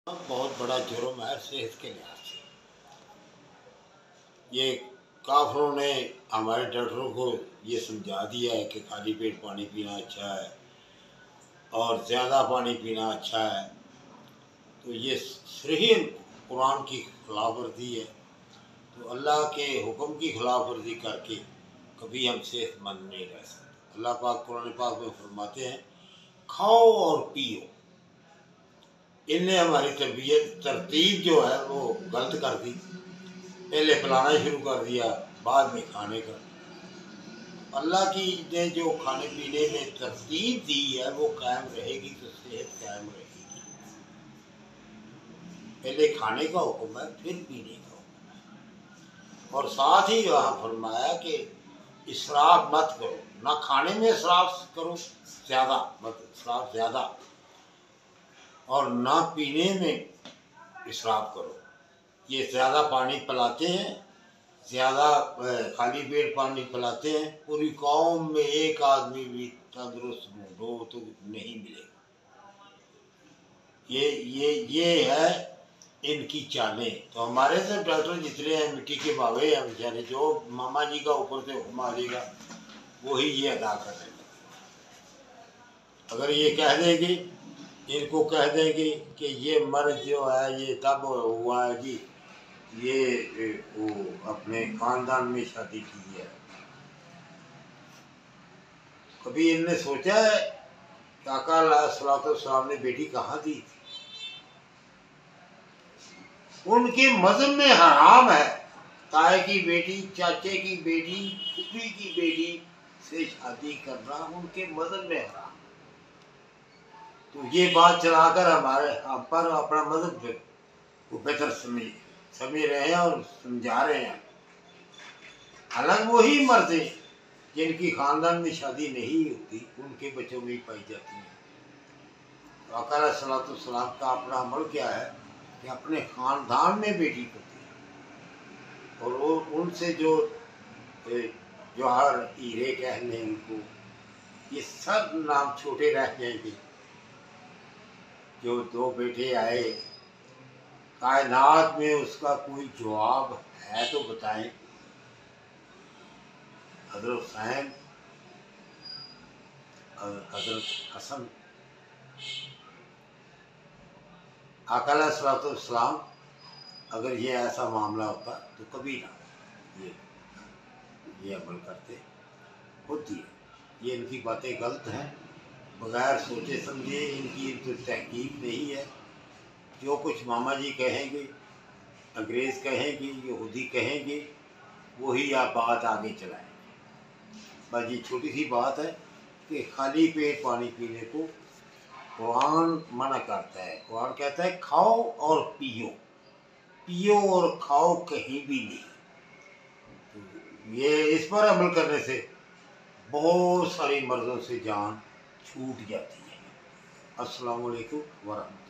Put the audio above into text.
بہت بڑا جرم ہے صحت کے لحاظ سے۔ یہ کافروں نے ہمارے ڈاکٹروں کو یہ سمجھا دیا ہے کہ خالی پیٹ پانی پینا اچھا ہے اور زیادہ پانی پینا اچھا ہے، تو یہ صحیح قرآن کی خلاف ورزی ہے۔ تو اللہ کے حکم کی خلاف ورزی کر کے کبھی ہم صحت مند نہیں رہ سکتے۔ اللہ پاک قرآن پاک میں فرماتے ہیں کھاؤ اور پیو۔ ان نے ہماری ترتیب جو ہے وہ غلط کر دی، پہلے پلانا شروع کر دیا بعد میں کھانے کا۔ اللہ کی نے جو کھانے پینے میں ترتیب دی ہے وہ قائم رہے گی تو صحت قائم رہے گی۔ پہلے کھانے کا حکم ہے پھر پینے کا حکم ہے، اور ساتھ ہی وہاں فرمایا کہ اسراف مت کرو، نہ کھانے میں اسراف کرو زیادہ، اسراف زیادہ، اور نہ پینے میں اسراف کرو۔ یہ زیادہ پانی پلاتے ہیں، زیادہ خالی پیٹ پانی پلاتے ہیں، پوری قوم میں ایک آدمی بھی تندرست ڈھونڈو تو نہیں ملے گا۔ یہ ہے ان کی چالیں۔ تو ہمارے سے ڈاکٹر جتنے ہیں مٹی کے باوے ہیں بیچارے، جو ماما جی کا اوپر سے حکم آ جائے گا وہی یہ ادا کر لیں گے۔ اگر یہ کہہ دیں گے، ان کو کہہ دیں گے کہ یہ مرض جو ہے یہ تب ہوا ہے جی، یہ وہ اپنے خاندان میں شادی کی ہے۔ کبھی ان نے سوچا ہے کہ آقا علیہ الصلوۃ والسلام نے بیٹی کہاں دی تھی؟ ان کے مذہب میں حرام ہے تائے کی بیٹی، چاچے کی بیٹی، پھوپھی کی بیٹی سے شادی کرنا، ان کے مذہب میں حرام۔ تو یہ بات چلا کر ہم پر اپنا مذہب کو بہتر سمجھ رہے ہیں اور سمجھا رہے ہیں۔ حالانکہ وہی مردیں جن کی خاندان میں شادی نہیں ہوتی ان کے بچوں میں ہی پائی جاتی ہیں۔ آقا علیہ الصلوۃ والسلام کا اپنا عمل کیا ہے کہ اپنے خاندان میں بیٹی کو دیا، اور وہ ان سے جو جوہر ہیرے کہہ لیں ان کو، یہ سب نام چھوٹے رہ جائیں گے۔ جو دو بیٹے آئے، کائنات میں اس کا کوئی جواب ہے تو بتائیں۔ حضرت حسین، حضرت حسن، آقا علیہ الصلوۃ والسلام، اگر یہ ایسا معاملہ ہوتا تو کبھی نہ یہ عمل کرتے۔ ہوتی ہے یہ ان کی باتیں غلط ہیں، بغیر سوچے سمجھے، ان کی تو تحقیق نہیں ہے۔ جو کچھ ماما جی کہیں گے، انگریز کہیں گے، یہودی کہیں گے، وہی آپ بات آگے چلائیں گے۔ بس یہ چھوٹی سی بات ہے کہ خالی پیٹ پانی پینے کو قرآن منع کرتا ہے۔ قرآن کہتا ہے کھاؤ اور پیو، پیو اور کھاؤ کہیں بھی نہیں۔ یہ اس پر عمل کرنے سے بہت ساری مرضوں سے جان چھوٹ جاتی ہے۔ السلام علیکم ورحمۃ اللہ۔